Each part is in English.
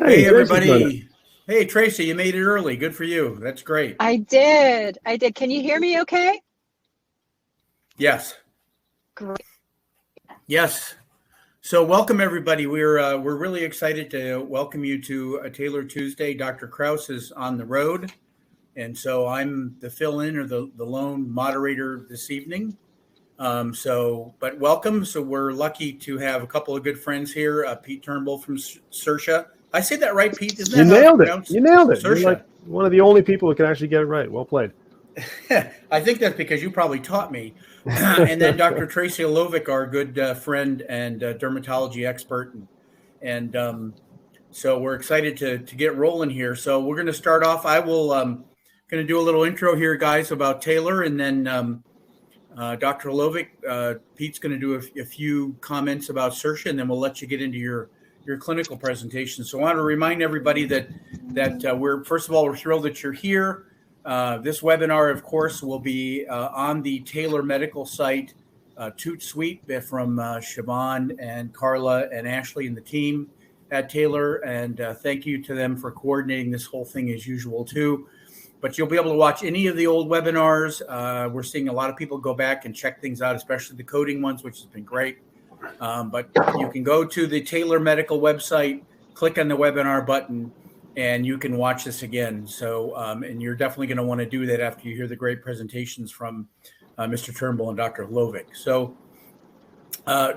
Hey, everybody. Hey, Tracy, you made it early. Good for you. That's great. I did. Can you hear me okay? Yes. Great. Yes. So welcome, everybody. We're really excited to welcome you to a Taylor Tuesday. Dr. Krause is on the road, and so I'm the fill-in or the lone moderator this evening. But welcome. So we're lucky to have a couple of good friends here. Pete Turnball from Sersha. I say that right, Pete? Isn't that You nailed it. You nailed it. Sersha. You're like one of the only people who can actually get it right. Well played. I think that's because you probably taught me. And then Dr. Tracy Lovick, our good friend and dermatology expert. And so we're excited to get rolling here. So we're going to start off. I will going to do a little intro here, guys, about Taylor. And then Dr. Lovick, Pete's going to do a few comments about Sersha, and then we'll let you get into your clinical presentation. So I want to remind everybody that we're thrilled that you're here. This webinar, of course, will be on the Taylor Medical site, Toot Suite from Siobhan and Carla and Ashley and the team at Taylor. And thank you to them for coordinating this whole thing as usual, too. But you'll be able to watch any of the old webinars. We're seeing a lot of people go back and check things out, especially the coding ones, which has been great. But you can go to the Taylor Medical website, click on the webinar button, and you can watch this again. So, and you're definitely going to want to do that after you hear the great presentations from Mr. Turnbull and Dr. Lovick. So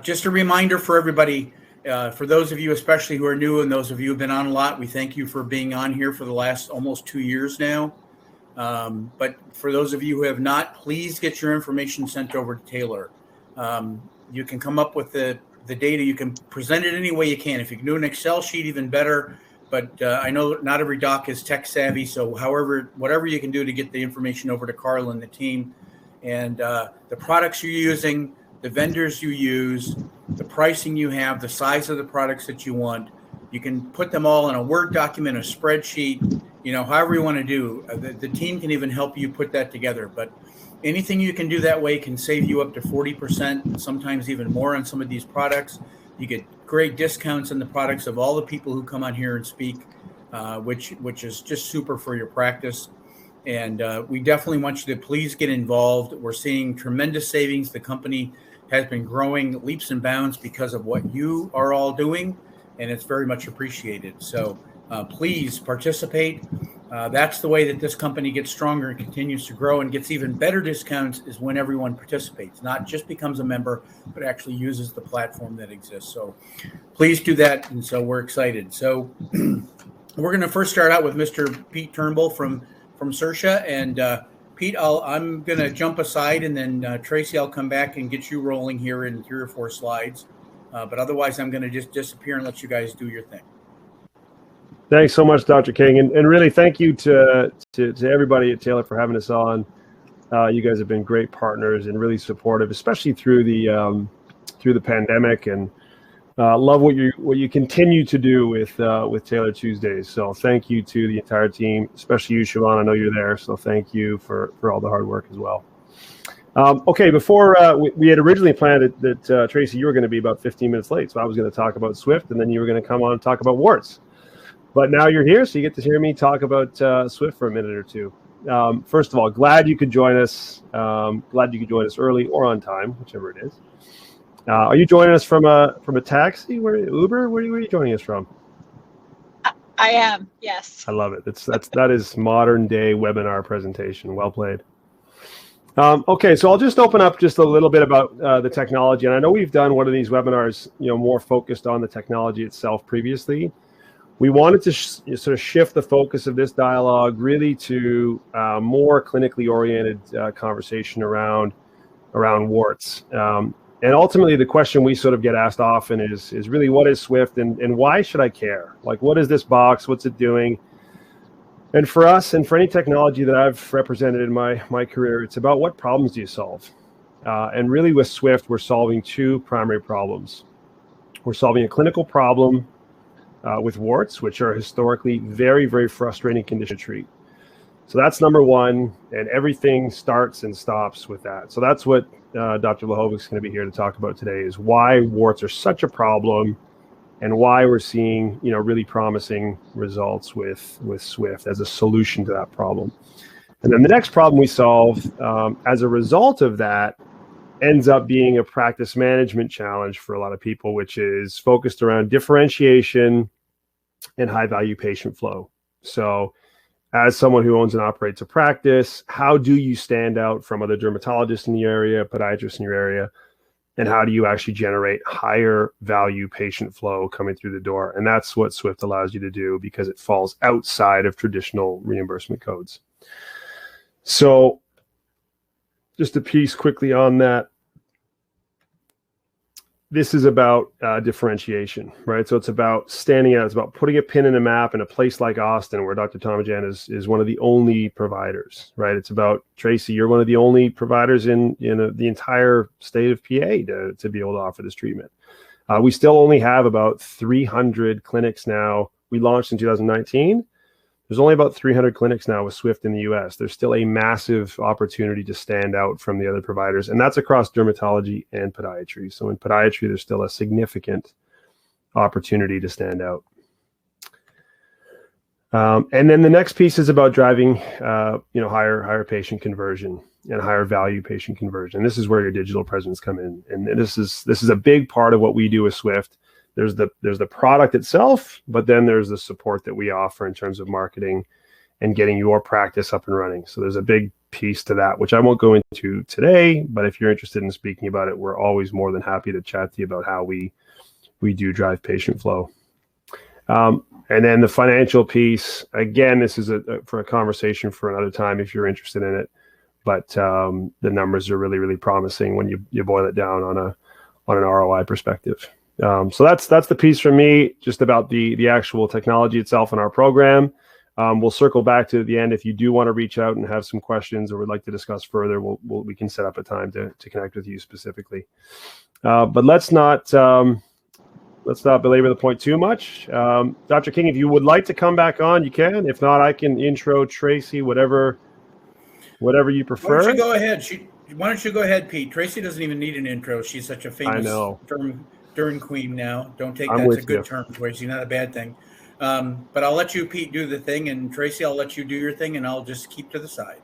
just a reminder for everybody, for those of you especially who are new and those of you who have been on a lot, we thank you for being on here for the last almost 2 years now. But for those of you who have not, please get your information sent over to Taylor. You can come up with the data. You can present it any way you can. If you can do an Excel sheet, even better. But I know not every doc is tech savvy. So whatever you can do to get the information over to Carl and the team, and the products you're using, the vendors you use, the pricing you have, the size of the products that you want, you can put them all in a Word document, a spreadsheet, however you want to do. The team can even help you put that together. But anything you can do that way can save you up to 40%, sometimes even more on some of these products. You get great discounts on the products of all the people who come on here and speak, which is just super for your practice. And we definitely want you to please get involved. We're seeing tremendous savings. The company has been growing leaps and bounds because of what you are all doing, and it's very much appreciated. So please participate. That's the way that this company gets stronger and continues to grow and gets even better discounts, is when everyone participates, not just becomes a member, but actually uses the platform that exists. So please do that. And so we're excited. So we're going to first start out with Mr. Pete Turnbull from Sersha. And Pete, I'm going to jump aside, and then Tracy, I'll come back and get you rolling here in 3 or 4 slides. But otherwise, I'm going to just disappear and let you guys do your thing. Thanks so much, Dr. King, and really thank you to everybody at Taylor for having us on. You guys have been great partners and really supportive, especially through the pandemic, and love what you continue to do with Taylor Tuesdays. So thank you to the entire team, especially you, Siobhan. I know you're there, so thank you for all the hard work as well. Okay, before we had originally planned that Tracy, you were going to be about 15 minutes late, so I was going to talk about Swift, and then you were going to come on and talk about Warts. But now you're here, so you get to hear me talk about Swift for a minute or two. First of all, glad you could join us. Glad you could join us early or on time, whichever it is. Are you joining us from a taxi? Uber? Where are you joining us from? I am, yes. I love it. That is modern day webinar presentation. Well played. Okay, so I'll just open up just a little bit about the technology, and I know we've done one of these webinars, more focused on the technology itself previously. We wanted to sort of shift the focus of this dialogue really to more clinically oriented conversation around warts. And ultimately, the question we sort of get asked often is really, what is Swift and why should I care? Like, what is this box? What's it doing? And for us, and for any technology that I've represented in my career, it's about what problems do you solve? And really with Swift, we're solving 2 primary problems. We're solving a clinical problem with warts, which are historically very, very frustrating condition to treat. So that's number 1, and everything starts and stops with that. So that's what Dr. Lahovic is going to be here to talk about today, is why warts are such a problem and why we're seeing, really promising results with Swift as a solution to that problem. And then the next problem we solve as a result of that ends up being a practice management challenge for a lot of people, which is focused around differentiation and high value patient flow. So as someone who owns and operates a practice, how do you stand out from other dermatologists in the area, podiatrists in your area, and how do you actually generate higher value patient flow coming through the door? And that's what Swift allows you to do, because it falls outside of traditional reimbursement codes. So just a piece quickly on that. This is about differentiation, right? So it's about standing out. It's about putting a pin in a map in a place like Austin, where Dr. Tomajan is one of the only providers, right? It's about, Tracy, you're one of the only providers in the entire state of PA to be able to offer this treatment. We still only have about 300 clinics now. We launched in 2019. There's only about 300 clinics now with Swift in the US. There's still a massive opportunity to stand out from the other providers, and that's across dermatology and podiatry. So in podiatry, there's still a significant opportunity to stand out. And then the next piece is about driving, higher patient conversion and higher value patient conversion. This is where your digital presence come in, and this is a big part of what we do with Swift. There's the product itself, but then there's the support that we offer in terms of marketing and getting your practice up and running. So there's a big piece to that, which I won't go into today, but if you're interested in speaking about it, we're always more than happy to chat to you about how we do drive patient flow. And then the financial piece, again, this is for a conversation for another time if you're interested in it, but the numbers are really, really promising when you boil it down on an ROI perspective. So that's the piece for me, just about the actual technology itself and our program. We'll circle back to the end if you do want to reach out and have some questions or would like to discuss further. We can set up a time to connect with you specifically. But let's not belabor the point too much. Dr. King, if you would like to come back on, you can. If not, I can intro Tracy, whatever you prefer. Why don't you go ahead? Why don't you go ahead, Pete? Tracy doesn't even need an intro. She's such a famous derm queen now. Don't take that as a good term, Tracy, not a bad thing. But I'll let you, Pete, do the thing, and Tracy, I'll let you do your thing, and I'll just keep to the side.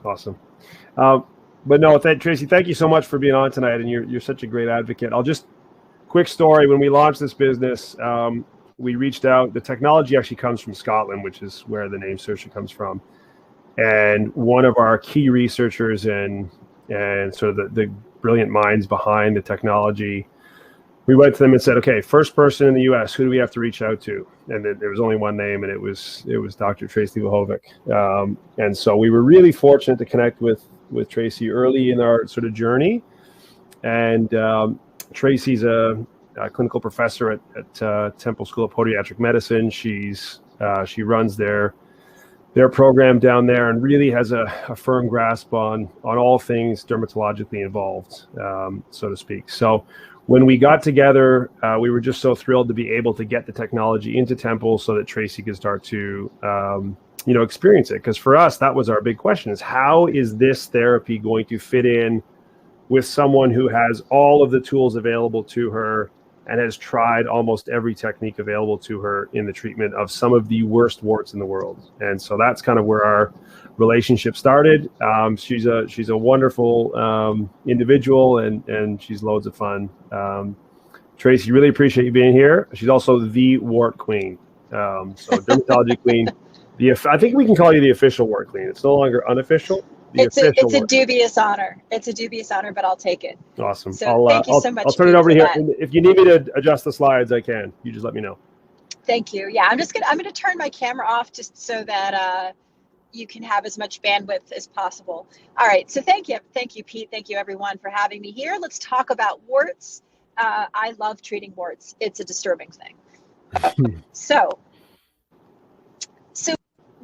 Awesome. But no, Tracy, thank you so much for being on tonight, and you're such a great advocate. Quick story, when we launched this business, we reached out. The technology actually comes from Scotland, which is where the name Saoirse comes from. And one of our key researchers and sort of the brilliant minds behind the technology, we went to them and said, okay, first person in the US, who do we have to reach out to? And there was only one name, and it was Dr. Tracy Lehovic. And so we were really fortunate to connect with Tracy early in our sort of journey. And Tracy's a clinical professor at Temple School of Podiatric Medicine. She runs their program down there and really has a firm grasp on all things dermatologically involved, so to speak. So when we got together, we were just so thrilled to be able to get the technology into Temple so that Tracy could start to, experience it. Because for us, that was our big question: is how is this therapy going to fit in with someone who has all of the tools available to her and has tried almost every technique available to her in the treatment of some of the worst warts in the world. And so that's kind of where our relationship started. She's a wonderful individual, and she's loads of fun. Tracy, really appreciate you being here. She's also the wart queen. So dermatology queen. I think we can call you the official wart queen. It's no longer unofficial. It's a dubious honor. It's a dubious honor, but I'll take it. Awesome. So thank you so much. I'll turn it over to here. If you need me to adjust the slides, I can. You just let me know. Thank you. Yeah, I'm gonna turn my camera off just so that you can have as much bandwidth as possible. All right. So thank you, Pete. Thank you, everyone, for having me here. Let's talk about warts. I love treating warts. It's a disturbing thing. So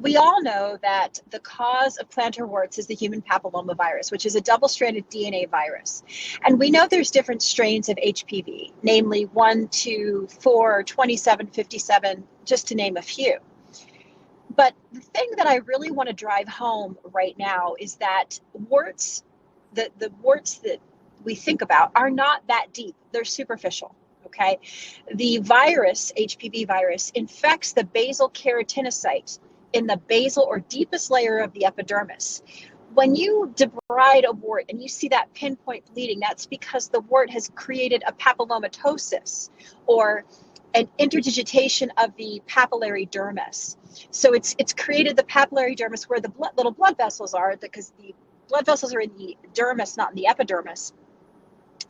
we all know that the cause of plantar warts is the human papillomavirus, which is a double-stranded DNA virus. And we know there's different strains of HPV, namely 1, 2, 4, 27, 57, just to name a few. But the thing that I really want to drive home right now is that warts, the warts that we think about are not that deep. They're superficial, okay? The virus, HPV virus, infects the basal keratinocyte in the basal or deepest layer of the epidermis. When you debride a wart and you see that pinpoint bleeding, that's because the wart has created a papillomatosis, or an interdigitation of the papillary dermis. So it's created the papillary dermis where the little blood vessels are, because the blood vessels are in the dermis, not in the epidermis.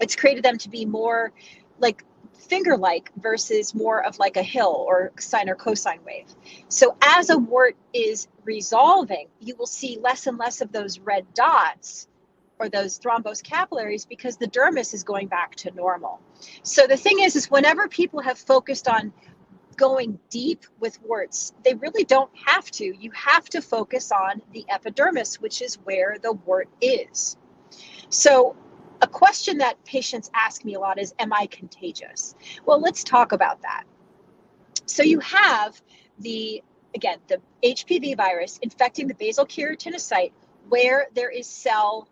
It's created them to be more like finger-like versus more of like a hill or sine or cosine wave. So as a wart is resolving, you will see less and less of those red dots or those thrombosed capillaries, because the dermis is going back to normal. So the thing is whenever people have focused on going deep with warts, they really don't have to. You have to focus on the epidermis, which is where the wart is. So a question that patients ask me a lot is, am I contagious? Well, let's talk about that. So you have the HPV virus infecting the basal keratinocyte where there is cell,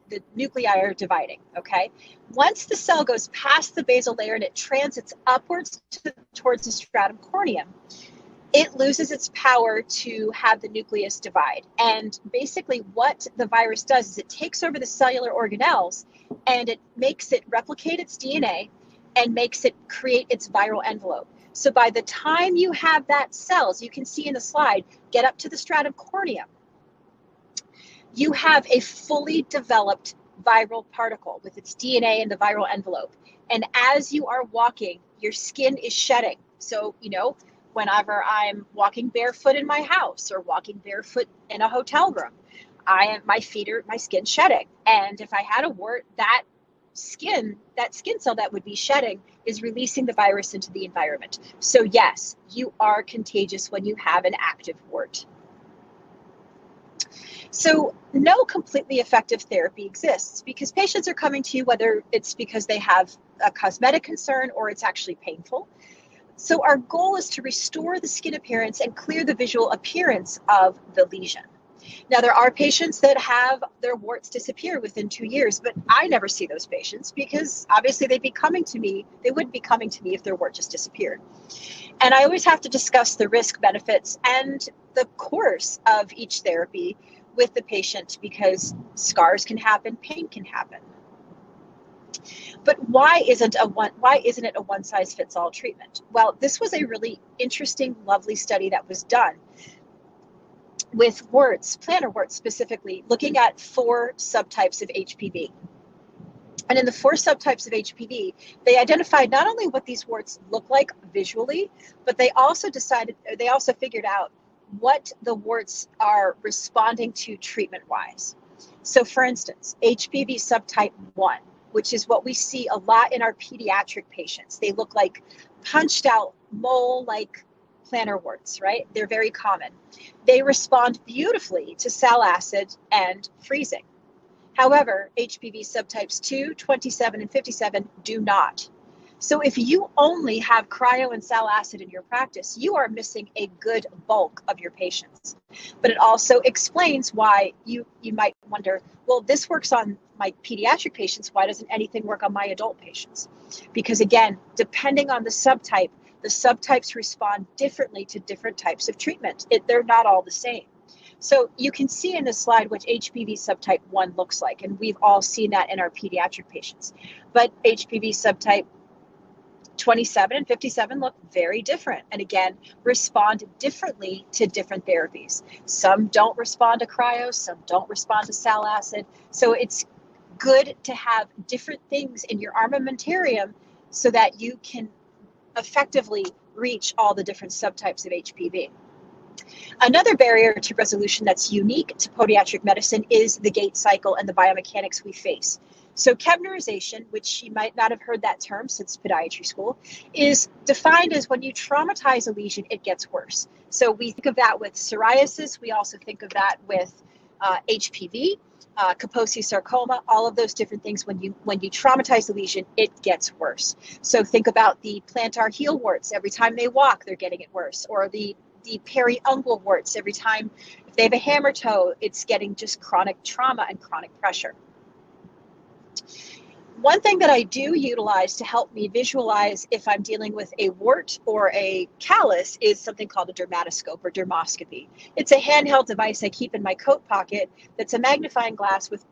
the nuclei are dividing, okay? Once the cell goes past the basal layer and it transits upwards towards the stratum corneum, it loses its power to have the nucleus divide. And basically what the virus does is it takes over the cellular organelles and it makes it replicate its DNA and makes it create its viral envelope. So by the time you have that cell, as you can see in the slide, get up to the stratum corneum, you have a fully developed viral particle with its DNA and the viral envelope. And as you are walking, your skin is shedding. So, whenever I'm walking barefoot in my house or walking barefoot in a hotel room, my skin shedding. And if I had a wart, that skin cell that would be shedding is releasing the virus into the environment. So yes, you are contagious when you have an active wart. So no completely effective therapy exists, because patients are coming to you whether it's because they have a cosmetic concern or it's actually painful. So our goal is to restore the skin appearance and clear the visual appearance of the lesion. Now, there are patients that have their warts disappear within 2 years, but I never see those patients because obviously they wouldn't be coming to me if their wart just disappeared. And I always have to discuss the risk benefits and the course of each therapy with the patient, because scars can happen, pain can happen. But why isn't it a one-size-fits-all treatment? Well, this was a really interesting, lovely study that was done with warts, plantar warts specifically, looking at 4 subtypes of HPV. And in the 4 subtypes of HPV, they identified not only what these warts look like visually, but they also figured out what the warts are responding to treatment-wise. So for instance, HPV subtype 1, which is what we see a lot in our pediatric patients. They look like punched out mole-like plantar warts, right? They're very common. They respond beautifully to sal acid and freezing. However, HPV subtypes 2, 27, and 57 do not. So if you only have cryo and sal acid in your practice, you are missing a good bulk of your patients. But it also explains why you might wonder, well, this works on my pediatric patients. Why doesn't anything work on my adult patients? Because again, depending on the subtypes respond differently to different types of treatment. They're not all the same. So you can see in this slide what HPV subtype 1 looks like, and we've all seen that in our pediatric patients. But HPV subtype 27 and 57 look very different, and again, respond differently to different therapies. Some don't respond to cryo, some don't respond to sal acid. So it's good to have different things in your armamentarium so that you can effectively reach all the different subtypes of HPV. Another barrier to resolution that's unique to podiatric medicine is the gait cycle and the biomechanics we face. So Kebnerization, which you might not have heard that term since podiatry school, is defined as when you traumatize a lesion, it gets worse. So we think of that with psoriasis. We also think of that with HPV, Kaposi sarcoma, all of those different things. When you traumatize the lesion, it gets worse. So think about the plantar heel warts. Every time they walk, they're getting it worse. Or the periungual warts. Every time, if they have a hammer toe, it's getting just chronic trauma and chronic pressure. One thing that I do utilize to help me visualize if I'm dealing with a wart or a callus is something called a dermatoscope or dermoscopy. It's a handheld device I keep in my coat pocket that's a magnifying glass with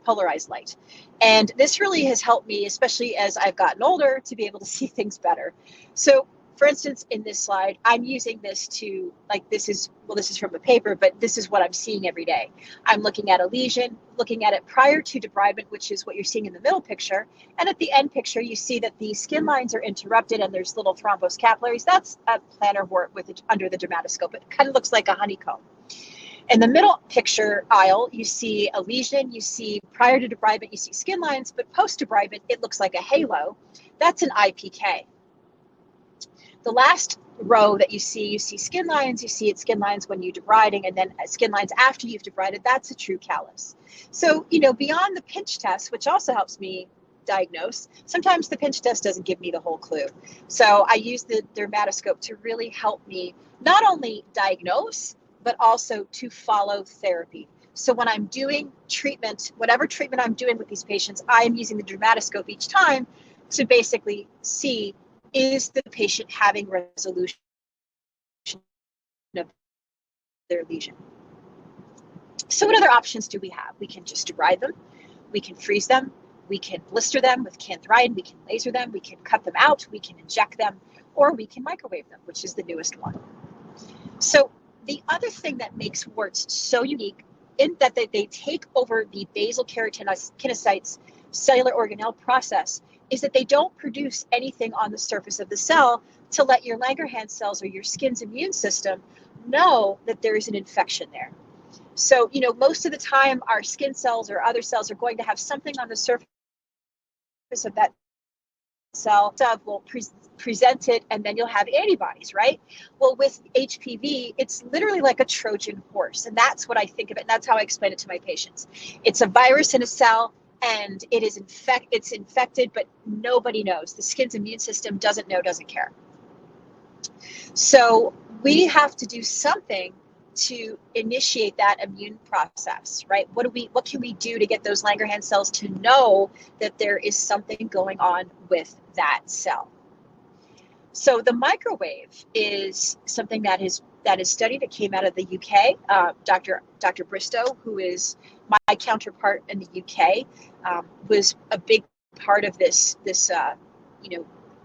polarized light. And this really has helped me, especially as I've gotten older, to be able to see things better. So for instance, in this slide, I'm using this to, like, this is from a paper, but this is what I'm seeing every day. I'm looking at a lesion, looking at it prior to debridement, which is what you're seeing in the middle picture. And at the end picture, you see that the skin lines are interrupted and there's little thrombosed capillaries. That's a plantar wart under the dermatoscope. It kind of looks like a honeycomb. In the middle picture aisle, you see a lesion, you see prior to debridement, you see skin lines, but post debridement, it looks like a halo. That's an IPK. The last row that you see skin lines, you see skin lines when you're debriding, and then skin lines after you've debrided. That's a true callus. So, beyond the pinch test, which also helps me diagnose, sometimes the pinch test doesn't give me the whole clue. So I use the dermatoscope to really help me not only diagnose, but also to follow therapy. So when I'm doing treatment, whatever treatment I'm doing with these patients, I am using the dermatoscope each time to basically see, is the patient having resolution of their lesion? So what other options do we have? We can just debride them, we can freeze them, we can blister them with cantharidin, we can laser them, we can cut them out, we can inject them, or we can microwave them, which is the newest one. So the other thing that makes warts so unique in that they take over the basal keratinocytes cellular organelle process is that they don't produce anything on the surface of the cell to let your Langerhans cells or your skin's immune system know that there is an infection there. So, most of the time our skin cells or other cells are going to have something on the surface of that cell will present it, and then you'll have antibodies, right? Well, with HPV, it's literally like a Trojan horse, and that's what I think of it, and that's how I explain it to my patients. It's a virus in a cell, and it's infected, but nobody knows. The skin's immune system doesn't know, doesn't care. So we have to do something to initiate that immune process, right? What can we do to get those Langerhans cells to know that there is something going on with that cell? So the microwave is something that is studied. It came out of the UK. Dr. Bristow, who is my counterpart in the UK, was a big part of this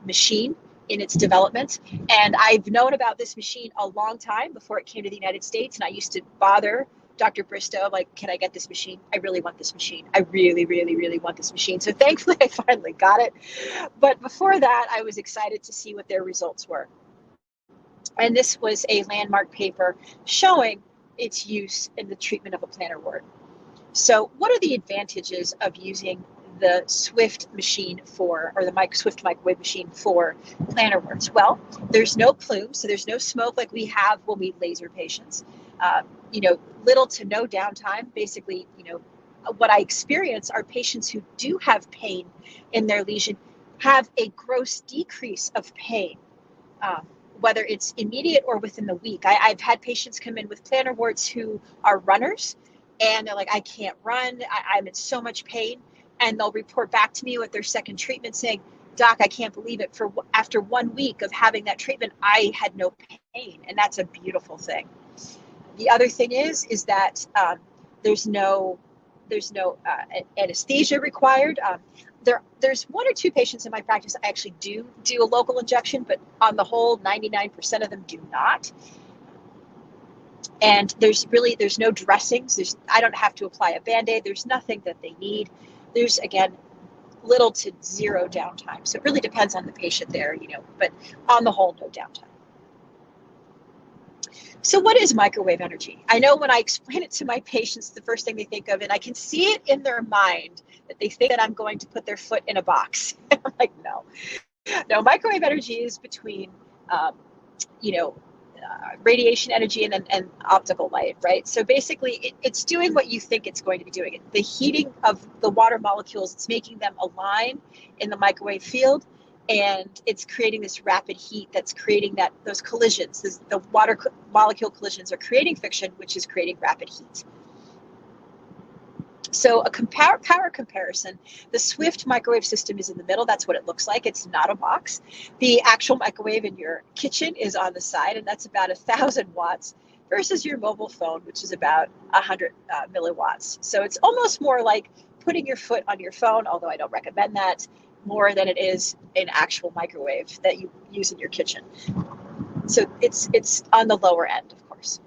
machine in its development. And I've known about this machine a long time before it came to the United States. And I used to bother Dr. Bristow, like, can I get this machine? I really want this machine. I really, really, really want this machine. So thankfully I finally got it. But before that, I was excited to see what their results were. And this was a landmark paper showing its use in the treatment of a plantar wart. So what are the advantages of using the Swift machine or the Swift microwave machine for plantar warts? Well, there's no plume, so there's no smoke like we have when we laser patients. Little to no downtime. Basically, what I experience are patients who do have pain in their lesion have a gross decrease of pain, whether it's immediate or within the week. I've had patients come in with plantar warts who are runners, and they're like, I can't run, I'm in so much pain. And they'll report back to me with their second treatment saying, Doc, I can't believe it. After 1 week of having that treatment, I had no pain. And that's a beautiful thing. The other thing is that there's no anesthesia required. There's 1 or 2 patients in my practice I actually do a local injection, but on the whole, 99% of them do not. And there's no dressings. I don't have to apply a Band-Aid. There's nothing that they need. There's, again, little to zero downtime. So it really depends on the patient there, but on the whole, no downtime. So what is microwave energy? I know when I explain it to my patients, the first thing they think of, and I can see it in their mind, that they think that I'm going to put their foot in a box. I'm like, no. Microwave energy is between, radiation energy and optical light, right? So basically, it's doing what you think it's going to be doing. The heating of the water molecules, it's making them align in the microwave field, and it's creating this rapid heat that's creating those collisions. The water molecule collisions are creating friction, which is creating rapid heat. So a power comparison, the Swift microwave system is in the middle. That's what it looks like. It's not a box. The actual microwave in your kitchen is on the side, and that's about 1,000 watts versus your mobile phone, which is about 100 milliwatts. So it's almost more like putting your foot on your phone, although I don't recommend that, more than it is an actual microwave that you use in your kitchen. So it's on the lower end, of course.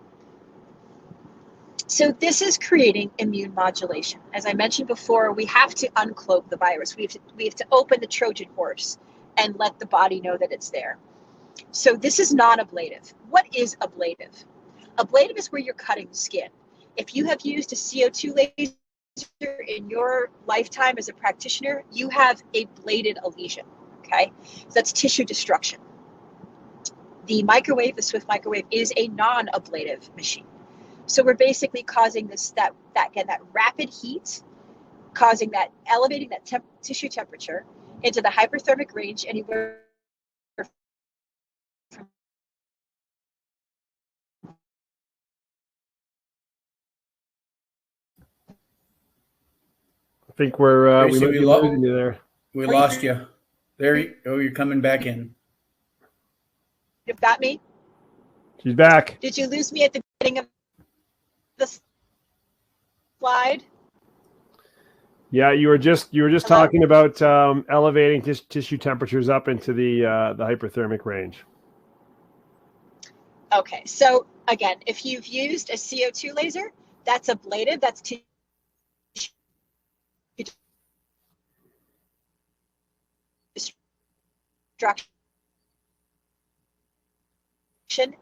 So this is creating immune modulation. As I mentioned before, we have to uncloak the virus. We have to open the Trojan horse and let the body know that it's there. So this is non-ablative. What is ablative? Ablative is where you're cutting the skin. If you have used a CO2 laser in your lifetime as a practitioner, you have ablated a lesion, okay? So that's tissue destruction. The microwave, the Swift microwave, is a non-ablative machine. So we're basically causing that rapid heat, causing that, elevating that tissue temperature into the hyperthermic range anywhere from I think we Tracy, might be losing you there. We lost you. There you go. You're coming back in. You've got me? She's back. Did you lose me at the beginning of the slide? Yeah, you were just Hello? Talking about elevating tissue temperatures up into the hyperthermic range. Okay, so again, if you've used a CO2 laser, that's ablative. That's tissue destruction.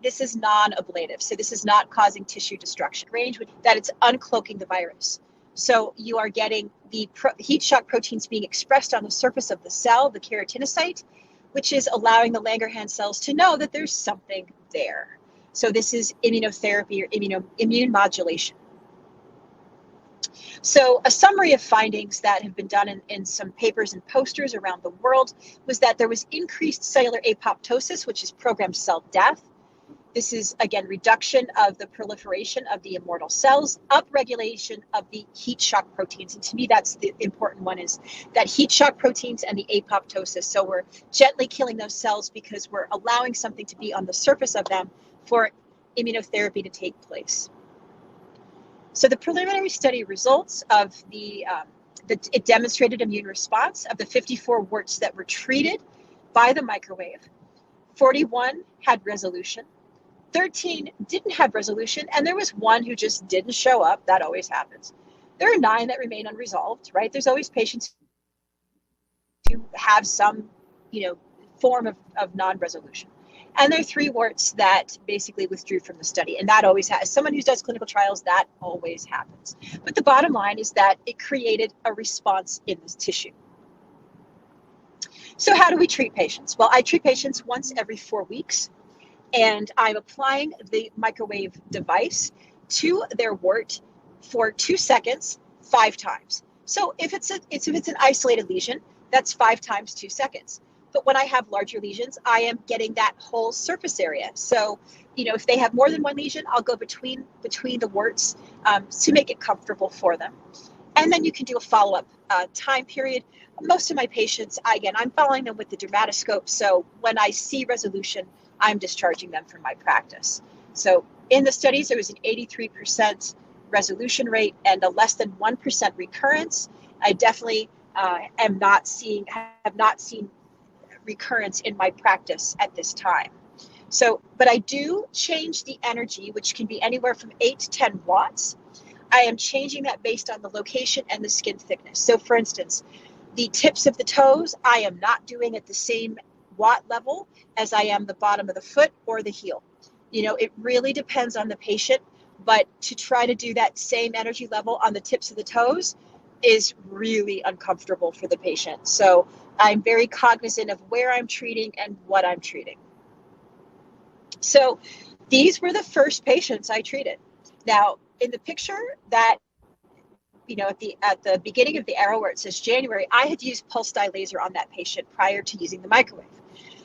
This is non-ablative, so this is not causing tissue destruction. Range that it's uncloaking the virus. So you are getting the heat shock proteins being expressed on the surface of the cell, the keratinocyte, which is allowing the Langerhans cells to know that there's something there. So this is immunotherapy or immune modulation. So a summary of findings that have been done in some papers and posters around the world was that there was increased cellular apoptosis, which is programmed cell death. This is, again, reduction of the proliferation of the immortal cells, upregulation of the heat shock proteins. And to me, that's the important one, is that heat shock proteins and the apoptosis. So we're gently killing those cells because we're allowing something to be on the surface of them for immunotherapy to take place. So the preliminary study results of it demonstrated immune response of the 54 warts that were treated by the microwave. 41 had resolution. 13 didn't have resolution, and there was one who just didn't show up. That always happens. There are 9 that remain unresolved, right? There's always patients who have some, form of non-resolution. And there are 3 warts that basically withdrew from the study. And that always has, someone who does clinical trials, that always happens. But the bottom line is that it created a response in this tissue. So how do we treat patients? Well, I treat patients once every 4 weeks. And I'm applying the microwave device to their wart for 2 seconds, 5 times. So if it's an isolated lesion, that's 5 times 2 seconds. But when I have larger lesions, I am getting that whole surface area. So, if they have more than one lesion, I'll go between the warts to make it comfortable for them. And then you can do a follow-up time period. Most of my patients, I'm following them with the dermatoscope. So when I see resolution, I'm discharging them from my practice. So in the studies, there was an 83% resolution rate and a less than 1% recurrence. I definitely have not seen recurrence in my practice at this time. So, but I do change the energy, which can be anywhere from 8 to 10 watts. I am changing that based on the location and the skin thickness. So for instance, the tips of the toes, I am not doing at the same watt level as I am the bottom of the foot or the heel. It really depends on the patient, but to try to do that same energy level on the tips of the toes is really uncomfortable for the patient. So I'm very cognizant of where I'm treating and what I'm treating. So these were the first patients I treated. Now, in the picture that, at the beginning of the arrow where it says January, I had used pulse dye laser on that patient prior to using the microwave.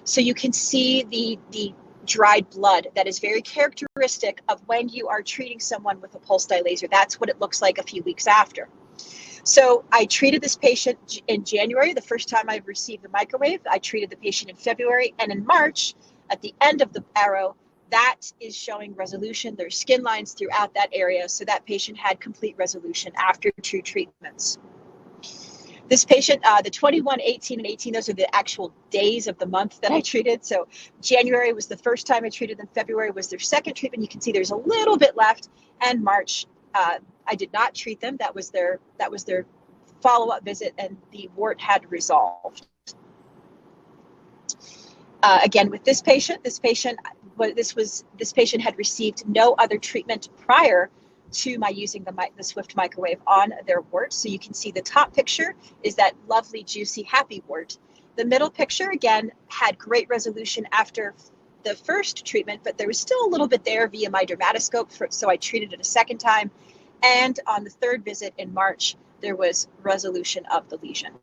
So you can see the dried blood that is very characteristic of when you are treating someone with a pulse dye laser. That's what it looks like a few weeks after. So I treated this patient in January, the first time I received the microwave. I treated the patient in February, and in March, at the end of the arrow, that is showing resolution. There's skin lines throughout that area, so that patient had complete resolution after 2 treatments. This patient, the 21, 18, and 18, those are the actual days of the month that I treated. So January was the first time I treated them. February was their second treatment. You can see there's a little bit left. And March, I did not treat them. That was their follow-up visit, and the wart had resolved. Again, with this patient had received no other treatment prior to my using the Swift microwave on their wart. So you can see the top picture is that lovely, juicy, happy wart. The middle picture, again, had great resolution after the first treatment, but there was still a little bit there via my dermatoscope, so I treated it a second time. And on the third visit in March, there was resolution of the lesion.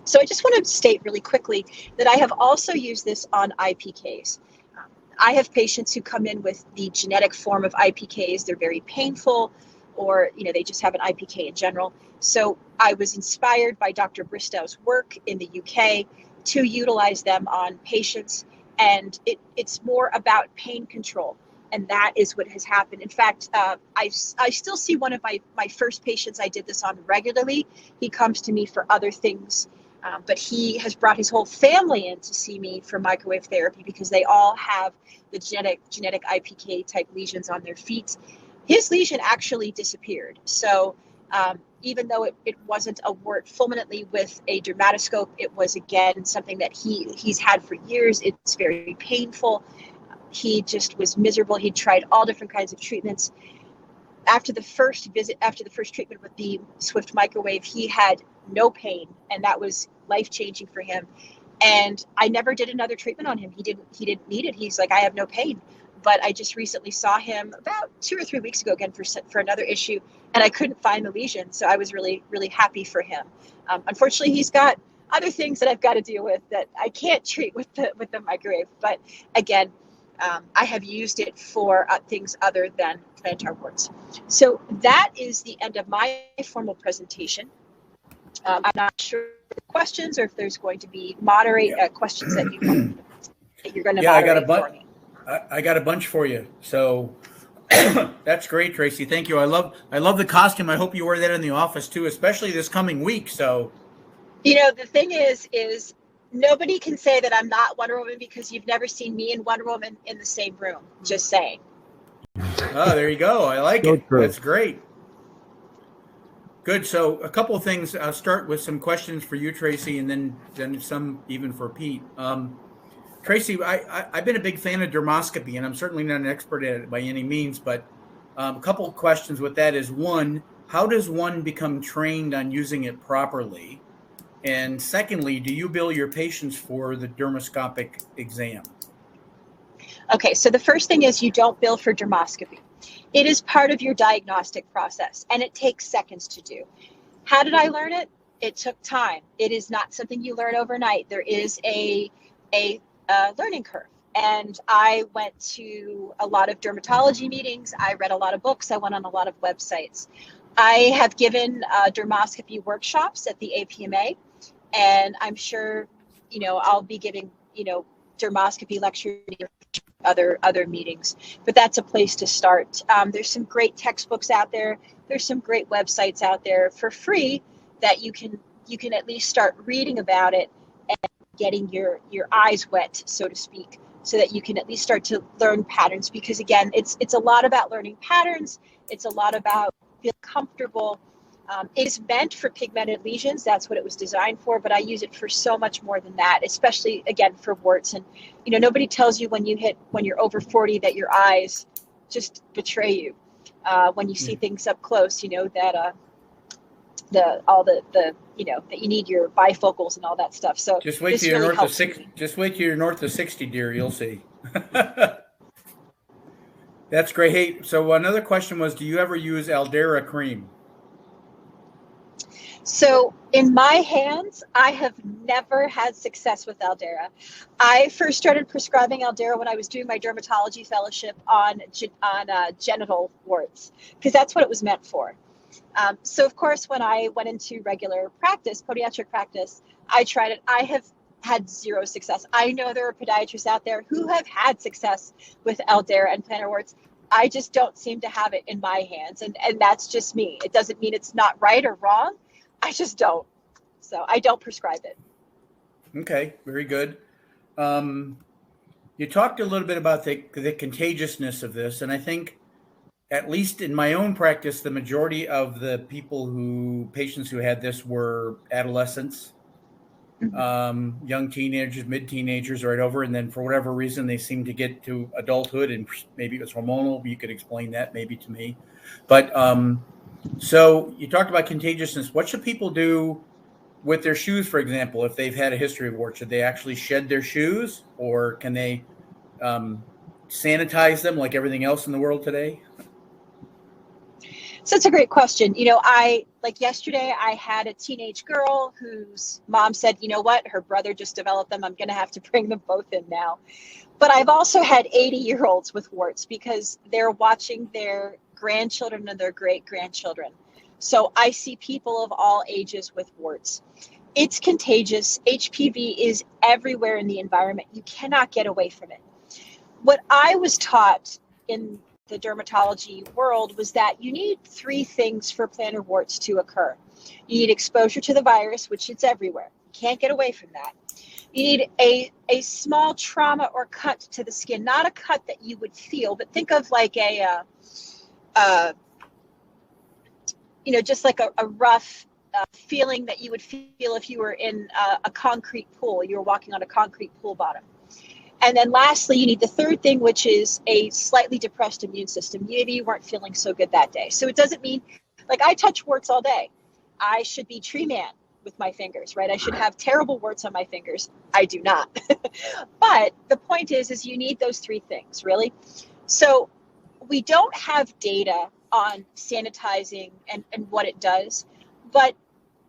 So I just want to state really quickly that I have also used this on IPKs. I have patients who come in with the genetic form of IPKs. They're very painful, or they just have an IPK in general. So I was inspired by Dr. Bristow's work in the UK to utilize them on patients, and it's more about pain control, and that is what has happened. In fact, I still see one of my first patients I did this on regularly. He comes to me for other things, but he has brought his whole family in to see me for microwave therapy because they all have the genetic IPK type lesions on their feet. His lesion actually disappeared. So even though it wasn't a wart fulminantly with a dermatoscope, it was, again, something that he's had for years. It's very painful. He just was miserable. He tried all different kinds of treatments. After the first treatment with the Swift microwave, he had no pain, and that was life-changing for him. And I never did another treatment on him. He didn't need it. He's like, I have no pain. But I just recently saw him about 2 or 3 weeks ago again for another issue, and I couldn't find the lesion. So I was really, really happy for him. Unfortunately, he's got other things that I've got to deal with that I can't treat with the microwave. But again, I have used it for things other than plantar warts. So that is the end of my formal presentation. I'm not sure if questions or if there's going to be questions that you're going to moderate for me. I got a bunch for you. So that's great, Tracy. Thank you. I love the costume. I hope you wear that in the office too, especially this coming week. So, the thing is nobody can say that I'm not Wonder Woman because you've never seen me and Wonder Woman in the same room. Just saying. Oh, there you go. I like it. That's great. Good. So a couple of things. I'll start with some questions for you, Tracy, and then some even for Pete. Tracy, I've been a big fan of dermoscopy, and I'm certainly not an expert at it by any means, but a couple of questions with that is, one, how does one become trained on using it properly? And secondly, do you bill your patients for the dermoscopic exam? Okay, so the first thing is you don't bill for dermoscopy. It is part of your diagnostic process, and it takes seconds to do. How did I learn it? It took time. It is not something you learn overnight. There is a learning curve. And I went to a lot of dermatology meetings. I read a lot of books. I went on a lot of websites. I have given dermoscopy workshops at the APMA, and I'm sure, I'll be giving, dermoscopy lectures other meetings, but that's a place to start. There's some great textbooks out there. There's some great websites out there for free that you can at least start reading about it and getting your eyes wet, so to speak, so that you can at least start to learn patterns. Because again, it's a lot about learning patterns. It's a lot about feeling comfortable. It is meant for pigmented lesions. That's what it was designed for, but I use it for so much more than that, especially again for warts. And nobody tells you when you're over 40 that your eyes just betray you. When you see things up close, that that you need your bifocals and all that stuff. So just wait till you're north of 60. Just wait till you're north of 60, dear. You'll see. That's great. Hey, so another question was, do you ever use Aldera cream? So in my hands, I have never had success with Aldera. I first started prescribing Aldera when I was doing my dermatology fellowship on genital warts, because that's what it was meant for. So of course, when I went into regular practice, podiatric practice, I tried it. I have had zero success. I know there are podiatrists out there who have had success with LDARE and plantar warts. I just don't seem to have it in my hands. And that's just me. It doesn't mean it's not right or wrong. I just don't. So I don't prescribe it. Okay, very good. You talked a little bit about the contagiousness of this, and I think, at least in my own practice, the majority of the patients who had this were adolescents, young teenagers, mid-teenagers, right over, and then for whatever reason they seemed to get to adulthood, and maybe it was hormonal. You could explain that maybe to me. But so you talked about contagiousness. What should people do with their shoes, for example, if they've had a history of warts? Should they actually shed their shoes, or can they sanitize them like everything else in the world today? So it's a great question. Like yesterday, I had a teenage girl whose mom said, you know what, her brother just developed them. I'm going to have to bring them both in now. But I've also had 80-year-olds with warts because they're watching their grandchildren and their great-grandchildren. So I see people of all ages with warts. It's contagious. HPV is everywhere in the environment. You cannot get away from it. What I was taught in the dermatology world was that you need 3 things for plantar warts to occur. You need exposure to the virus, which it's everywhere. Can't get away from that. You need a small trauma or cut to the skin, not a cut that you would feel, but think of like just like a rough feeling that you would feel if you were in a concrete pool. You were walking on a concrete pool bottom. And then lastly, you need the 3rd thing, which is a slightly depressed immune system. Maybe you weren't feeling so good that day. So it doesn't mean, like, I touch warts all day. I should be tree man with my fingers, right? I should have terrible warts on my fingers. I do not. But the point is you need those 3 things, really. So we don't have data on sanitizing and what it does, but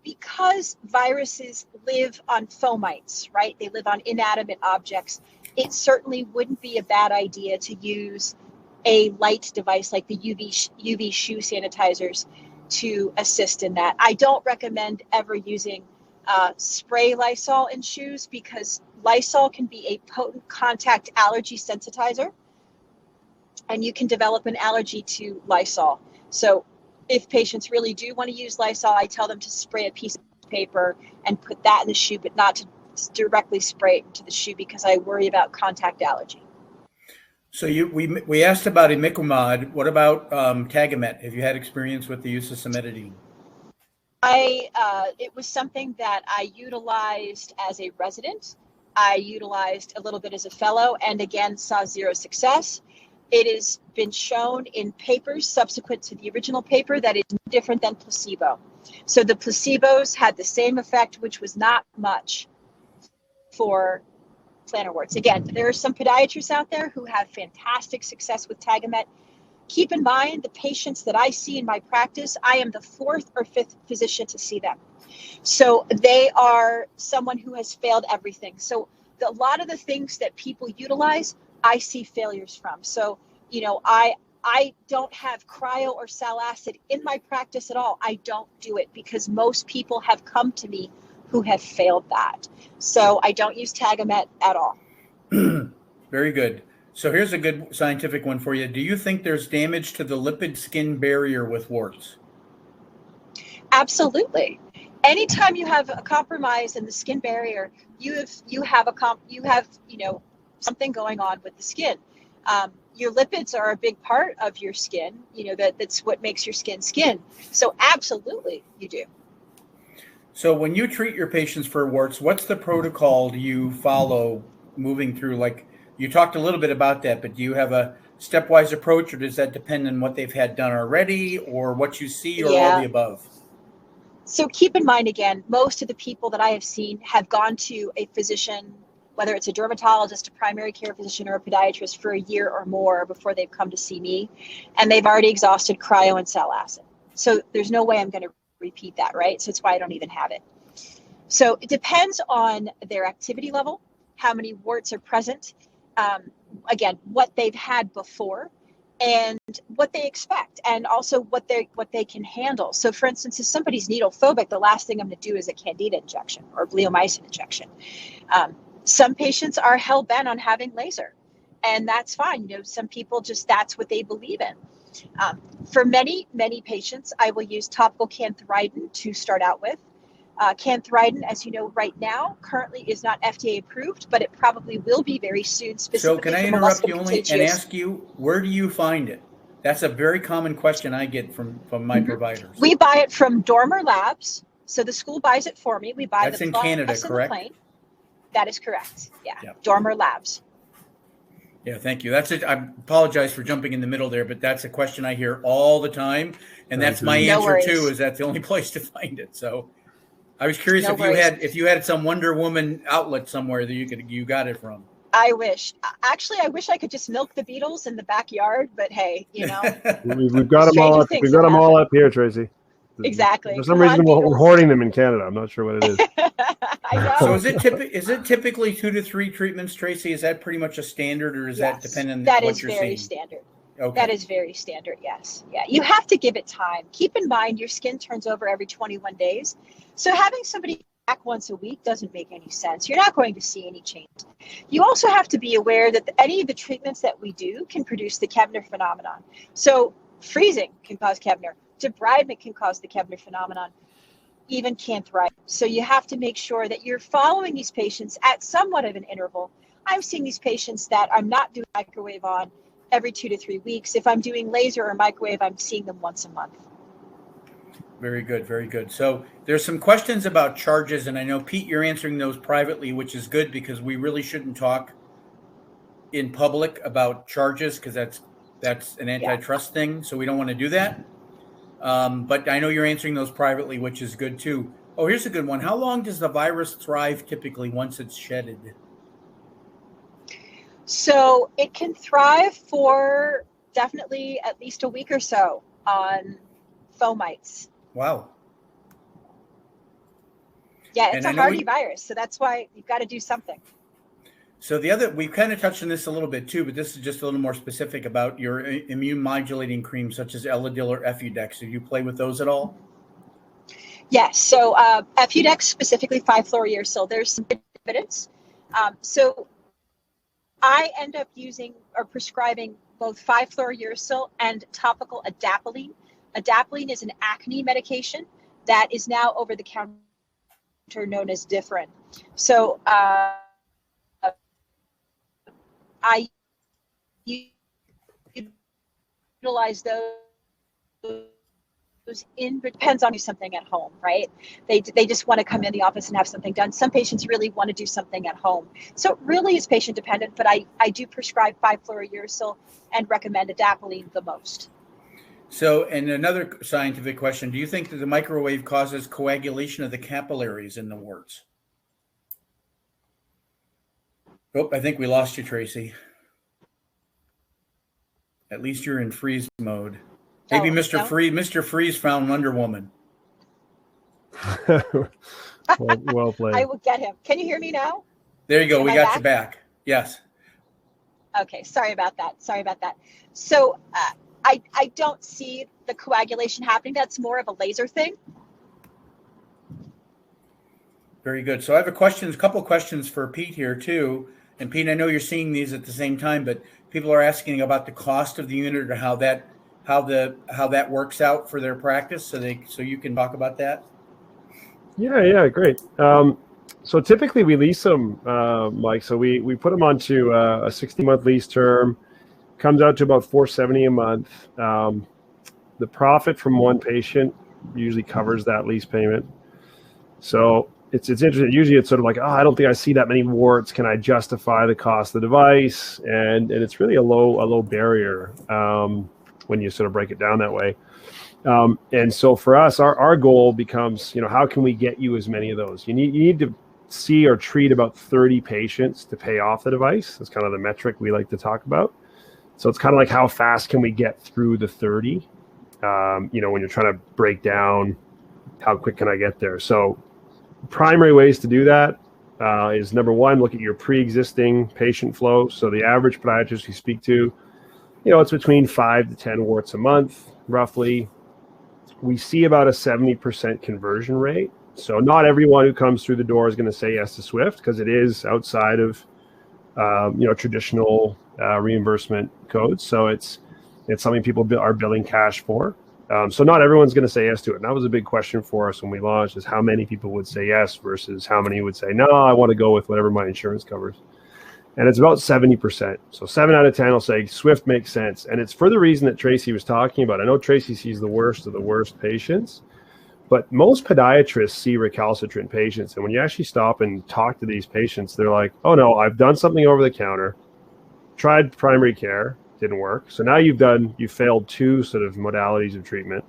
because viruses live on fomites, right? They live on inanimate objects. It certainly wouldn't be a bad idea to use a light device like the UV shoe sanitizers to assist in that. I don't recommend ever using spray Lysol in shoes because Lysol can be a potent contact allergy sensitizer, and you can develop an allergy to Lysol. So if patients really do want to use Lysol, I tell them to spray a piece of paper and put that in the shoe, but not to directly spray it into the shoe because I worry about contact allergy. So we asked about imiquimod. What about Tagamet? Have you had experience with the use of cimetidine? It was something that I utilized as a resident. I utilized a little bit as a fellow, and again saw zero success. It has been shown in papers subsequent to the original paper that it's different than placebo. So the placebos had the same effect, which was not much for plantar warts. Again, there are some podiatrists out there who have fantastic success with Tagamet. Keep in mind, the patients that I see in my practice, I am the 4th or 5th physician to see them. So they are someone who has failed everything. So a lot of the things that people utilize, I see failures from. So, I don't have cryo or sal acid in my practice at all. I don't do it because most people have come to me who have failed that. So I don't use Tagamet at all. Very good. So here's a good scientific one for you. Do you think there's damage to the lipid skin barrier with warts? Absolutely. Anytime you have a compromise in the skin barrier, you have something going on with the skin. Your lipids are a big part of your skin. That's what makes your skin skin. So absolutely, you do. So when you treat your patients for warts, what's the protocol do you follow moving through? Like you talked a little bit about that, but do you have a stepwise approach, or does that depend on what they've had done already, or what you see, or all the above? So keep in mind, again, most of the people that I have seen have gone to a physician, whether it's a dermatologist, a primary care physician, or a podiatrist for a year or more before they've come to see me, and they've already exhausted cryo and sal acid. So there's no way I'm going to repeat that, right? So that's why I don't even have it. So it depends on their activity level, how many warts are present, again, what they've had before. and what they expect, and also what they can handle. So for instance, if somebody's needle phobic, the last thing I'm going to do is a candida injection or bleomycin injection. Some patients are hell-bent on having laser, and that's fine. Some people just, that's what they believe in. For many patients, I will use topical cantharidin to start out with. Cantharidin, as you know, right now currently is not FDA approved, but it probably will be very soon. So can I interrupt you only and ask you, where do you find it? That's a very common question I get from my providers. We buy it from Dormer Labs. So the school buys it for me. We buy That's in Canada, correct? That is correct. Yeah. Dormer Labs. Yeah, thank you. That's it. I apologize for jumping in the middle there, but that's a question I hear all the time, and that's my answer too. Is that the only place to find it? So I was curious if you had some Wonder Woman outlet somewhere that you got it from. I wish. Actually, I wish I could just milk the beetles in the backyard, but hey, we've got them all up. We've got them all up here, Tracy. Exactly. For some reason, we're hoarding them in Canada. I'm not sure what it is. I know. So is it typically 2 to 3 treatments, Tracy? Is that pretty much a standard, or is that dependent on what you're seeing? That is very standard. Okay. That is very standard, yes. Yeah, you have to give it time. Keep in mind, your skin turns over every 21 days. So having somebody back once a week doesn't make any sense. You're not going to see any change. You also have to be aware that any of the treatments that we do can produce the Kevner phenomenon. So freezing can cause Kevner. Debridement can cause the Kevner phenomenon, even cantharidin. So you have to make sure that you're following these patients at somewhat of an interval. I'm seeing these patients that I'm not doing microwave on every 2 to 3 weeks. If I'm doing laser or microwave, I'm seeing them once a month. Very good, very good. So there's some questions about charges, and I know, Pete, you're answering those privately, which is good because we really shouldn't talk in public about charges because that's an antitrust thing, so we don't want to do that. But I know you're answering those privately, which is good too. Oh, here's a good one. How long does the virus thrive typically once it's shedded? So it can thrive for definitely at least a week or so on fomites. Wow. Yeah, it's a hardy virus, so that's why you've got to do something. So we've kind of touched on this a little bit too, but this is just a little more specific about your immune modulating creams such as Elidel or Effudex. Do you play with those at all? Yes. So Effudex, specifically 5-fluorouracil, there's some good evidence. So I end up using or prescribing both 5-fluorouracil and topical adapalene. Adapalene is an acne medication that is now over the counter known as Differin. So I utilize those depends on something at home, right? They just want to come in the office and have something done. Some patients really want to do something at home. So it really is patient dependent, but I do prescribe 5-fluorouracil and recommend adapalene the most. So, and another scientific question, do you think that the microwave causes coagulation of the capillaries in the warts? Oh, I think we lost you, Tracy. At least you're in freeze mode. Maybe Mr. Freeze found Wonder Woman. well played. I will get him. Can you hear me now? There you go. We got you back. Yes. Okay. Sorry about that. So I don't see the coagulation happening. That's more of a laser thing. Very good. So I have a couple of questions for Pete here too. And Pete, I know you're seeing these at the same time, but people are asking about the cost of the unit or how that works out for their practice. So you can talk about that. Yeah, great. So typically we lease them, Mike. So we put them onto a 60-month lease term. Comes out to about $470 a month. The profit from one patient usually covers that lease payment. So it's interesting. Usually it's sort of like, I don't think I see that many warts. Can I justify the cost of the device? And it's really a low barrier when you sort of break it down that way. And so for us, our goal becomes, how can we get you as many of those? You need to see or treat about 30 patients to pay off the device. That's kind of the metric we like to talk about. So it's kind of like how fast can we get through the 30? When you're trying to break down how quick can I get there. So primary ways to do that is number one, look at your pre-existing patient flow. So the average podiatrist we speak to it's between 5 to 10 warts a month, roughly. We see about a 70% conversion rate. So not everyone who comes through the door is going to say yes to Swift, because it is outside of traditional reimbursement codes. So it's something people are billing cash for. So not everyone's going to say yes to it. And that was a big question for us when we launched, is how many people would say yes versus how many would say, no, I want to go with whatever my insurance covers. And it's about 70%. So 7 out of 10 will say Swift makes sense. And it's for the reason that Tracy was talking about. I know Tracy sees the worst of the worst patients, but most podiatrists see recalcitrant patients. And when you actually stop and talk to these patients, they're like, oh no, I've done something over the counter, tried primary care, didn't work. So now you failed 2 sort of modalities of treatment,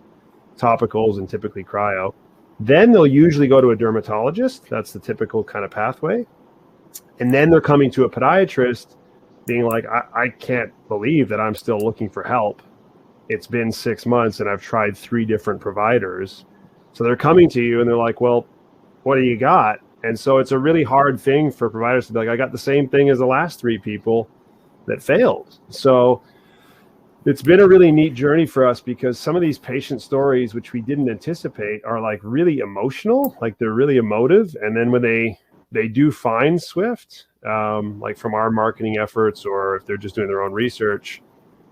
topicals and typically cryo. Then they'll usually go to a dermatologist. That's the typical kind of pathway. And then they're coming to a podiatrist being like, I can't believe that I'm still looking for help. It's been 6 months and I've tried 3 different providers. So they're coming to you and they're like, well, what do you got? And so it's a really hard thing for providers to be like, I got the same thing as the last 3 people that failed. So it's been a really neat journey for us, because some of these patient stories, which we didn't anticipate, are like really emotional, like they're really emotive. And then when they do find Swift, like from our marketing efforts, or if they're just doing their own research,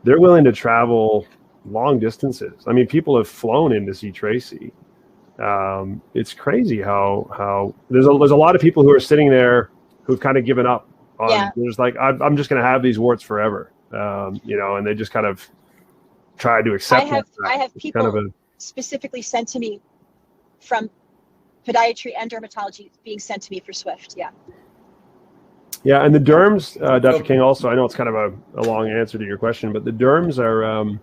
they're willing to travel long distances. I mean, people have flown in to see Tracy. It's crazy how there's a lot of people who are sitting there who've kind of given up on, they're just like, I'm just going to have these warts forever. And they just kind of try to accept it. I have people specifically sent to me from podiatry and dermatology being sent to me for Swift. Yeah, and the derms, Dr. King, also, I know it's kind of a long answer to your question, but the derms are,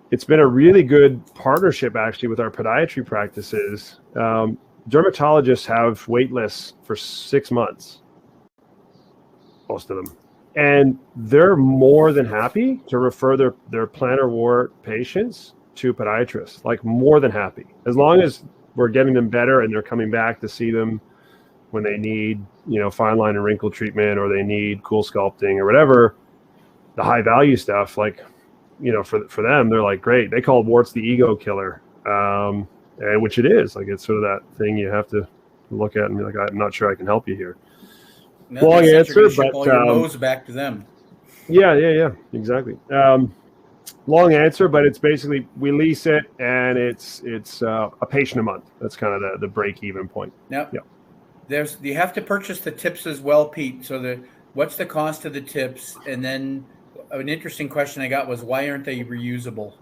it's been a really good partnership actually with our podiatry practices. Dermatologists have wait lists for 6 months, most of them. And they're more than happy to refer their plantar wart patients to podiatrists, like more than happy, as long as we're getting them better and they're coming back to see them when they need, fine line and wrinkle treatment, or they need cool sculpting or whatever, the high value stuff, like, for them, they're like, great. They called warts the ego killer, and which it is. Like, it's sort of that thing you have to look at and be like, I'm not sure I can help you here. Long answer, but all your nose back to them. Yeah, exactly. Long answer, but it's basically we lease it, and it's a patient a month. That's kind of the break even point. Yep. You have to purchase the tips as well, Pete. So what's the cost of the tips? And then an interesting question I got was, why aren't they reusable?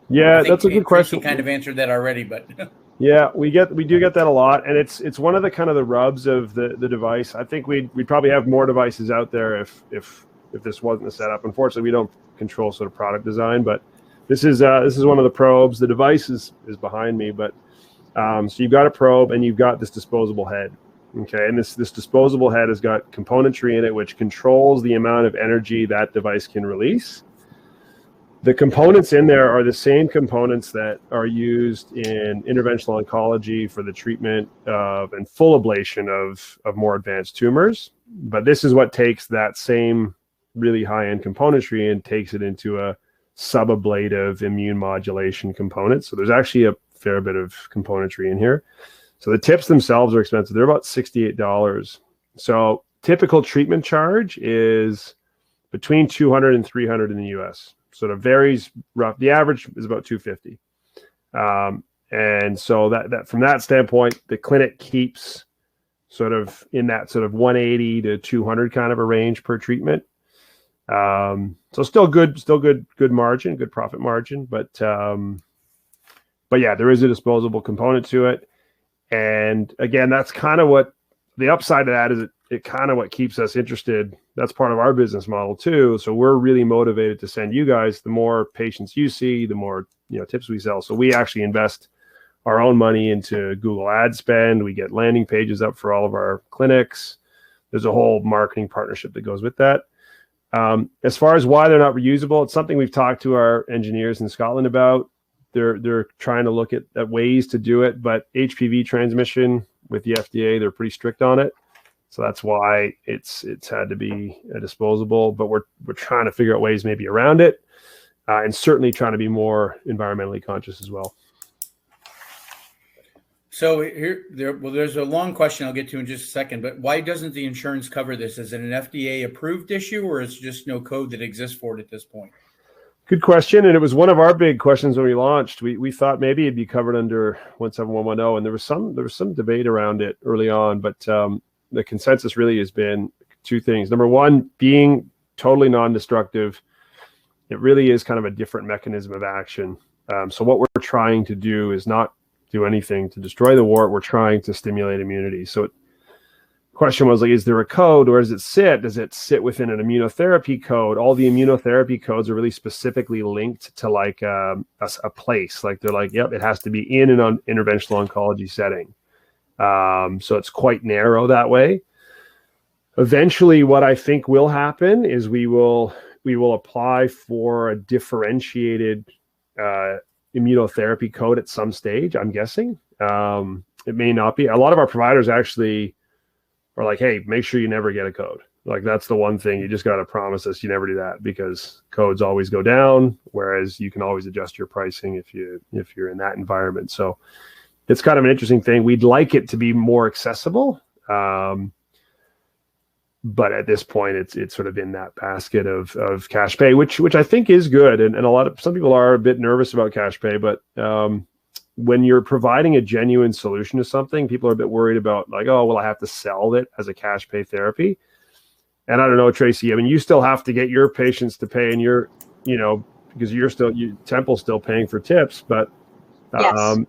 Yeah, that's a good question. You kind of answered that already, but yeah, we do get that a lot, and it's one of the kind of the rubs of the device. I think we'd probably have more devices out there if this wasn't the setup. Unfortunately, we don't control sort of product design, but this is one of the probes. The device is behind me, but so you've got a probe and you've got this disposable head. Okay, and this disposable head has got componentry in it which controls the amount of energy that device can release. The components in there are the same components that are used in interventional oncology for the treatment of and full ablation of more advanced tumors. But this is what takes that same really high-end componentry and takes it into a subablative immune modulation component. So there's actually a fair bit of componentry in here. So the tips themselves are expensive. They're about $68. So typical treatment charge is between $200 and $300 in the US. Sort of varies rough. The average is about $250. And so that from that standpoint, the clinic keeps sort of in that sort of 180 to 200 kind of a range per treatment. So still good margin, good profit margin, but yeah, there is a disposable component to it. And again, that's kind of what the upside of that is. It kind of what keeps us interested. That's part of our business model too. So we're really motivated to send you guys. The more patients you see, the more tips we sell. So we actually invest our own money into Google ad spend. We get landing pages up for all of our clinics. There's a whole marketing partnership that goes with that. As far as why they're not reusable, it's something we've talked to our engineers in Scotland about. They're trying to look at ways to do it, but HPV transmission with the FDA, they're pretty strict on it. So that's why it's had to be disposable. But we're trying to figure out ways maybe around it, and certainly trying to be more environmentally conscious as well. So there's a long question I'll get to in just a second, but why doesn't the insurance cover this? Is it an FDA approved issue, or is it just no code that exists for it at this point? Good question. And it was one of our big questions when we launched. We thought maybe it'd be covered under 17110, and there was some debate around it early on, but the consensus really has been two things. Number one, being totally non-destructive, it really is kind of a different mechanism of action. So what we're trying to do is not do anything to destroy the wart. We're trying to stimulate immunity. So the question was, like, is there a code? Where does it sit? Does it sit within an immunotherapy code? All the immunotherapy codes are really specifically linked to like a place. Like they're like, yep, it has to be in an interventional oncology setting. So it's quite narrow that way. Eventually, what I think will happen is we will apply for a differentiated immunotherapy code at some stage, I'm guessing. It may not be. A lot of our providers actually are like, hey, make sure you never get a code. Like, that's the one thing you just got to promise us you never do that, because codes always go down, whereas you can always adjust your pricing if you're in that environment. So it's kind of an interesting thing. We'd like it to be more accessible. But at this point, it's sort of in that basket of cash pay, which I think is good. And some people are a bit nervous about cash pay, but when you're providing a genuine solution to something, people are a bit worried about, like, oh, well, I have to sell it as a cash pay therapy. And I don't know, Tracy, I mean, you still have to get your patients to pay, and because Temple's still paying for tips, but Yes.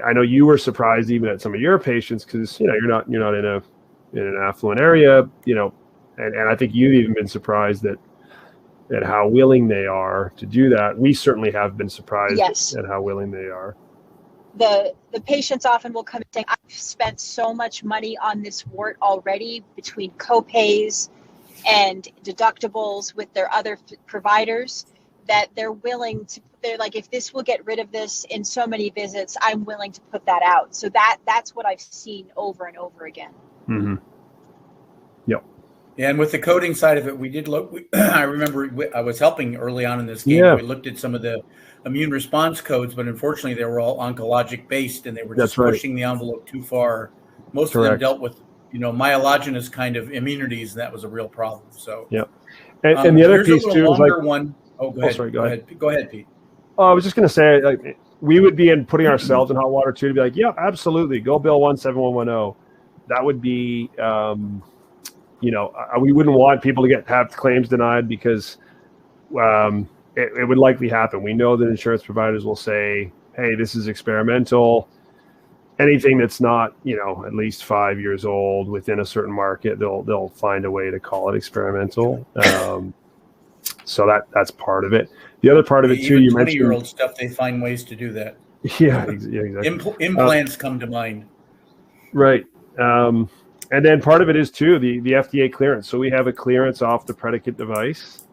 I know you were surprised even at some of your patients, because you're not in an affluent area, and I think you've even been surprised at how willing they are to do that. We certainly have been surprised at how willing they are. The patients often will come and say, I've spent so much money on this wart already, between copays and deductibles with their other providers, that they're like, if this will get rid of this in so many visits, I'm willing to put that out. So that's what I've seen over and over again. Mm-hmm. Yep. And with the coding side of it, we did look. I remember I was helping early on in this game. Yeah. We looked at some of the immune response codes, but unfortunately, they were all oncologic based, and they were just pushing the envelope too far. Most of them dealt with myelogenous kind of immunities, and that was a real problem. So yeah. And the other piece too is like one. Oh, go ahead. Sorry, go ahead. Go ahead, Pete. I was just going to say, like, we would be putting ourselves in hot water too, to be like, yeah, absolutely, go bill 17110. That would be, we wouldn't want people to have claims denied, because it would likely happen. We know that insurance providers will say, hey, this is experimental. Anything that's not, at least 5 years old within a certain market, they'll find a way to call it experimental. So that's part of it. The other part of it too, you mentioned 20-year-old stuff. They find ways to do that. Yeah, exactly. Implants come to mind. Right. And then part of it is too the FDA clearance. So we have a clearance off the predicate device,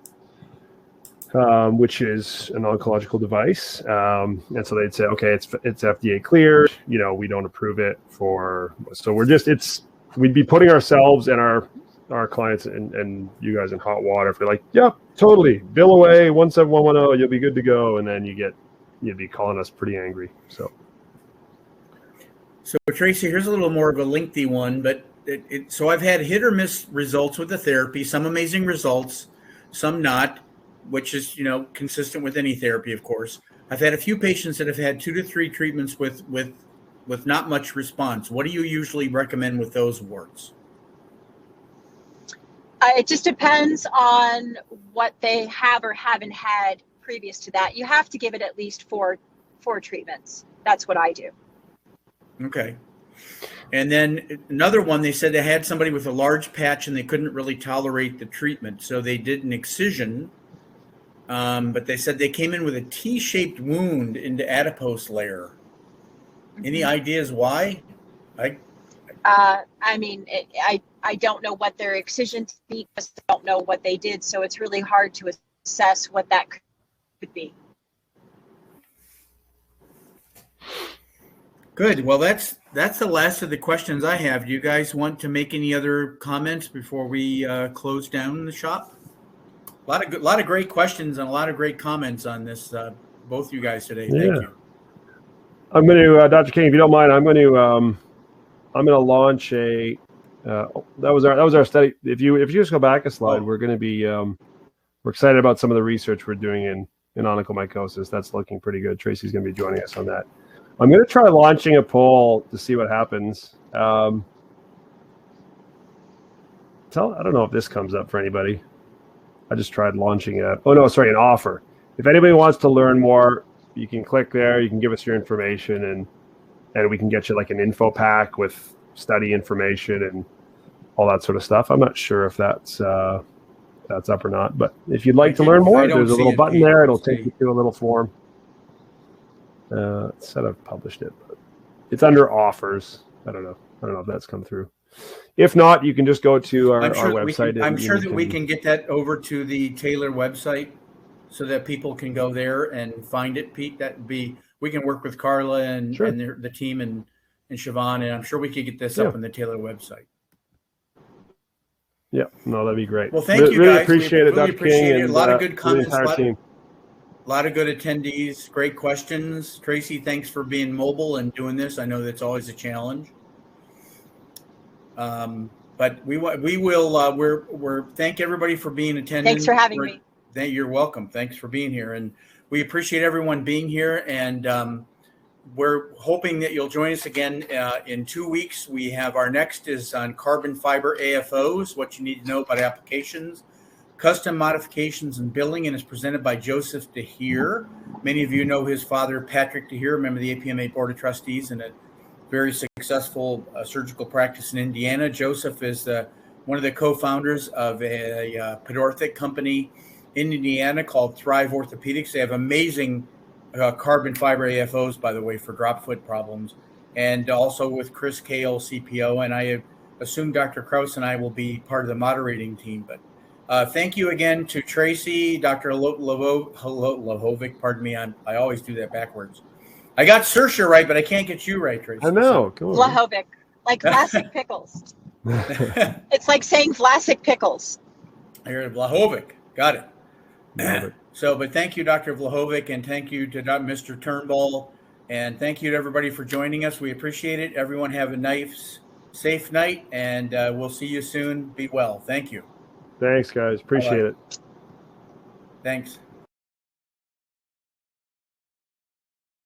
which is an oncological device. And so they'd say, okay, it's FDA cleared. We don't approve it for. So we'd be putting ourselves and our clients and you guys in hot water if they're like, yeah, totally, bill away 17110, you'll be good to go, and then you'd be calling us pretty angry. So Tracy, here's a little more of a lengthy one, but so I've had hit or miss results with the therapy, some amazing results, some not, which is consistent with any therapy, of course. I've had a few patients that have had 2 to 3 treatments with not much response. What do you usually recommend with those warts? It just depends on what they have or haven't had previous to that. You have to give it at least four treatments. That's what I do. Okay. And then another one, they said they had somebody with a large patch and they couldn't really tolerate the treatment. So they did an excision, but they said they came in with a T-shaped wound into adipose layer. Any ideas why? I don't know what their excision technique was. I don't know what they did. So it's really hard to assess what that could be. Good. Well, that's the last of the questions I have. Do you guys want to make any other comments before we close down the shop? A lot of great questions and a lot of great comments on this, both you guys today. Thank you. I'm going to, Dr. King, if you don't mind, I'm going to launch a. That was our study. If you just go back a slide, we're going to be we're excited about some of the research we're doing in onychomycosis. That's looking pretty good. Tracy's going to be joining us on that. I'm going to try launching a poll to see what happens. I don't know if this comes up for anybody. I just tried launching an offer. If anybody wants to learn more, you can click there. You can give us your information, and we can get you like an info pack with study information and all that sort of stuff. I'm not sure if that's up or not, but if you'd like to learn more, there's a little button there. It'll take you to a little form. It said I've published it, but it's under offers. I don't know if that's come through. If not, you can just go to our website. I'm sure that we can get that over to the Taylor website so that people can go there and find it, Pete. We can work with Carla and the team and Siobhan, and I'm sure we could get this up on the Taylor website. Yeah, no, that'd be great. Well, thank you guys. Appreciate it, Dr. King, and a lot of good comments. A lot of good attendees, great questions. Tracy, thanks for being mobile and doing this. I know that's always a challenge. But we're thank everybody for being attending. Thanks for having me. You're welcome. Thanks for being here. And we appreciate everyone being here. And we're hoping that you'll join us again in 2 weeks. We have our next is on carbon fiber AFOs, what you need to know about applications, custom modifications and billing, and is presented by Joseph DeHeer. Many of you know his father, Patrick DeHeer, member of the APMA Board of Trustees and a very successful surgical practice in Indiana. Joseph is one of the co-founders of a pedorthic company in Indiana called Thrive Orthopedics. They have amazing carbon fiber AFOs, by the way, for drop foot problems, and also with Chris Kale, CPO. And I assume Dr. Kraus and I will be part of the moderating team, but thank you again to Tracy, Dr. Lahovic. Pardon me, I always do that backwards. I got Saoirse right, but I can't get you right, Tracy. I know. Cool. Lahovic, like Vlasic pickles. It's like saying Vlasic pickles. I heard Vlahovic. Got it. But thank you, Dr. Vlahovic, and thank you to Mr. Turnball, and thank you to everybody for joining us. We appreciate it. Everyone have a nice, safe night, and we'll see you soon. Be well. Thank you. Thanks, guys. Appreciate it. Thanks.